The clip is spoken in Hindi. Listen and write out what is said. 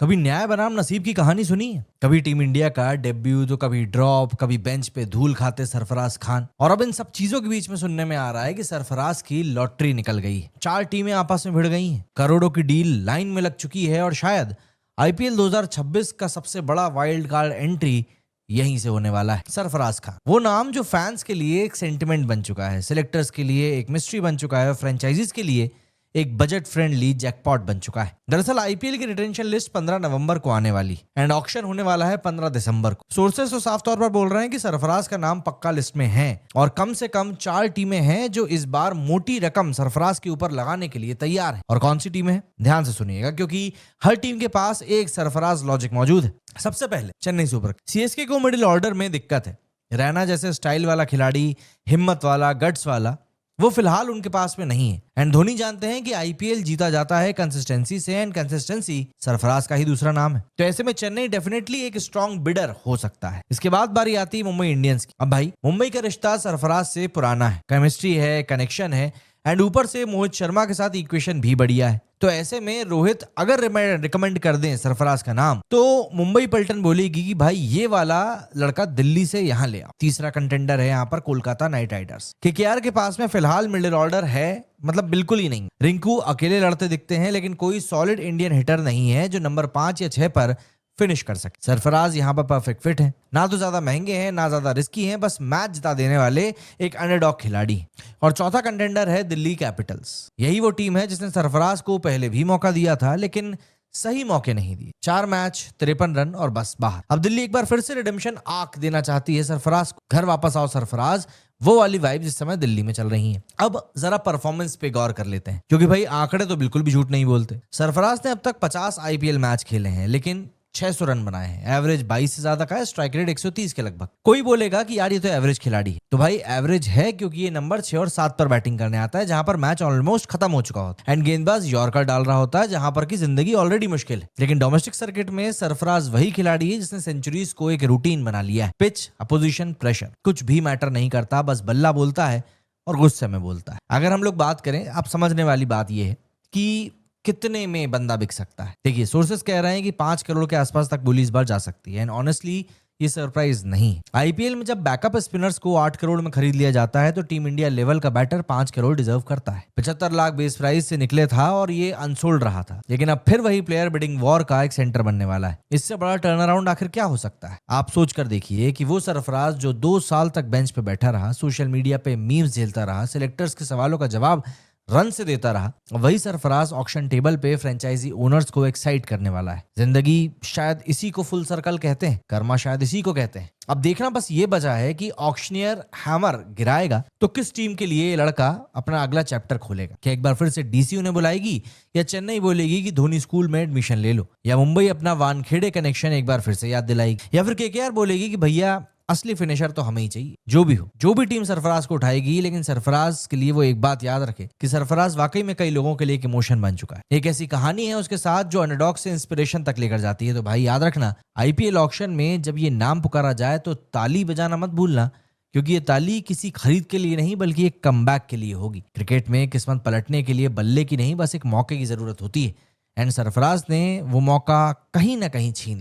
कभी न्याय बनाम नसीब की कहानी सुनी है? कभी टीम इंडिया का डेब्यू तो कभी ड्रॉप, कभी बेंच पे धूल खाते सरफराज खान। और अब इन सब चीजों के बीच में सुनने में आ रहा है कि सरफराज की लॉटरी निकल गई है। 4 टीमें आपस में भिड़ गई हैं, करोड़ों की डील लाइन में लग चुकी है और शायद आईपीएल 2026 का सबसे बड़ा वाइल्ड कार्ड एंट्री यहीं से होने वाला है। सरफराज खान, वो नाम जो फैंस के लिए एक सेंटिमेंट बन चुका है, सिलेक्टर्स के लिए एक मिस्ट्री बन चुका है, फ्रेंचाइजीज के लिए एक बजट फ्रेंडली जैकपॉट बन चुका है। दरअसल आईपीएल की रिटेंशन लिस्ट 15 नवंबर को आने वाली एंड ऑक्शन होने वाला है 15 दिसंबर को। सोर्सेस तो साफ तौर पर बोल रहे हैं कि सरफराज का नाम पक्का लिस्ट में है और कम से कम 4 टीमें हैं जो इस बार मोटी रकम सरफराज के ऊपर लगाने के लिए तैयार है। और कौन सी टीमें हैं? ध्यान से सुनिएगा, क्योंकि हर टीम के पास एक सरफराज लॉजिक मौजूद है। सबसे पहले चेन्नई सुपर। सीएसके को मिडिल ऑर्डर में दिक्कत है। रैना जैसे स्टाइल वाला खिलाड़ी, हिम्मत वाला, गट्स वाला, वो फिलहाल उनके पास में नहीं है। एंड धोनी जानते हैं कि आईपीएल जीता जाता है कंसिस्टेंसी से, एंड कंसिस्टेंसी सरफराज का ही दूसरा नाम है। तो ऐसे में चेन्नई डेफिनेटली एक स्ट्रॉन्ग बिडर हो सकता है। इसके बाद बारी आती है मुंबई इंडियंस की। अब भाई, मुंबई का रिश्ता सरफराज से पुराना है, केमिस्ट्री है, कनेक्शन है, एंड ऊपर से मोहित शर्मा के साथ इक्वेशन भी बढ़िया है। तो ऐसे में रोहित अगर रिकमेंड कर दें सरफराज का नाम, तो मुंबई पलटन बोलेगी कि भाई ये वाला लड़का दिल्ली से यहाँ ले आओ। तीसरा कंटेंडर है यहाँ पर कोलकाता नाइट राइडर्स। केकेआर के पास में फिलहाल मिडिल ऑर्डर है, मतलब बिल्कुल ही नहीं। रिंकू अकेले लड़ते दिखते हैं, लेकिन कोई सॉलिड इंडियन हिटर नहीं है जो नंबर 5 या 6 पर फिनिश कर सके। सरफराज यहाँ पर परफेक्ट फिट है, ना तो ज्यादा महंगे हैं ना ज्यादा रिस्की हैं, बस मैच जिता देने वाले एक अंडरडॉग खिलाड़ी। और चौथा कंटेंडर है दिल्ली कैपिटल्स। यही वो टीम है जिसने सरफराज को पहले भी मौका दिया था, लेकिन सही मौके नहीं दिए। 4 मैच, 53 रन और बस बाहर। अब दिल्ली एक बार फिर से रिडेम्पशन आर्क देना चाहती है सरफराज को। घर वापस आओ सरफराज, वो वाली वाइब जिस समय दिल्ली में चल रही है। अब जरा परफॉर्मेंस पे गौर कर लेते हैं, क्योंकि भाई आंकड़े तो बिल्कुल भी झूठ नहीं बोलते। सरफराज ने अब तक 50 आईपीएल मैच खेले हैं, लेकिन 600 रन बनाए हैं। एवरेज 22 से ज्यादा का है, स्ट्राइक रेट 130 के लगभग। कोई बोलेगा कि यार ये तो एवरेज खिलाड़ी है, तो भाई एवरेज है क्योंकि ये नंबर 6 और 7 पर बैटिंग करने आता है, जहां पर मैच ऑलमोस्ट खत्म हो चुका होता है एंड गेंदबाज यॉर्कर डाल रहा होता है, जहां पर की जिंदगी ऑलरेडी मुश्किल है। लेकिन डोमेस्टिक सर्किट में सरफराज वही खिलाड़ी है जिसने सेंचुरीज को एक रूटीन बना लिया है। पिच, अपोजिशन, प्रेशर कुछ भी मैटर नहीं करता, बस बल्ला बोलता है और गुस्से में बोलता है। अगर हम लोग बात करें, आप समझने वाली बात यह है कि कितने में बंदा बिक सकता है। देखिए, सोर्सेस कह रहे हैं कि 5 करोड़ के आसपास तक बोली इस बार जा सकती है, एंड ऑनेस्टली ये सरप्राइज नहीं। आईपीएल में जब बैकअप स्पिनर्स को 8 करोड़ में खरीद लिया जाता है, तो टीम इंडिया लेवल का बैटर 5 करोड़ डिजर्व करता है। 75 लाख बेस प्राइस से निकले था और ये अनसोल्ड रहा था, लेकिन अब फिर वही प्लेयर बिडिंग वॉर का एक सेंटर बनने वाला है। इससे बड़ा टर्न अराउंड आखिर क्या हो सकता है? आप सोच कर देखिए कि वो सरफराज जो 2 साल तक बेंच पे बैठा रहा, सोशल मीडिया पे मीम्स झेलता रहा, सिलेक्टर्स के सवालों का जवाब रन से देता रहा, वही सरफराज ऑक्शन टेबल पे फ्रेंचाइजी ओनर्स को एक्साइट करने वाला है। जिंदगी शायद इसी को फुल सर्कल कहते हैं, कर्मा शायद इसी को कहते हैं। अब देखना बस ये बचा है कि ऑक्शनियर हैमर गिराएगा तो किस टीम के लिए ये लड़का अपना अगला चैप्टर खोलेगा। क्या एक बार फिर से डीसी उन्हें बुलाएगी, या चेन्नई बोलेगी कि धोनी स्कूल में एडमिशन ले लो, या मुंबई अपना वानखेड़े कनेक्शन एक बार फिर से याद दिलाएगी, या फिर केकेआर बोलेगी कि भैया असली फिनिशर तो हमें ही चाहिए। जो भी हो, जो भी टीम सरफराज को उठाएगी, लेकिन सरफराज के लिए वो एक बात याद रखे कि सरफराज वाकई में कई लोगों के लिए एक इमोशन बन चुका है। एक ऐसी कहानी है उसके साथ जो अंडरडॉग से इंस्पिरेशन तक लेकर जाती है। तो भाई याद रखना, आईपीएल ऑक्शन में जब ये नाम पुकारा जाए तो ताली बजाना मत भूलना, क्योंकि ये ताली किसी खरीद के लिए नहीं बल्कि एक कमबैक के लिए होगी। क्रिकेट में किस्मत पलटने के लिए बल्ले की नहीं, बस एक मौके की जरूरत होती है, एंड सरफराज ने वो मौका कहीं ना कहीं छीन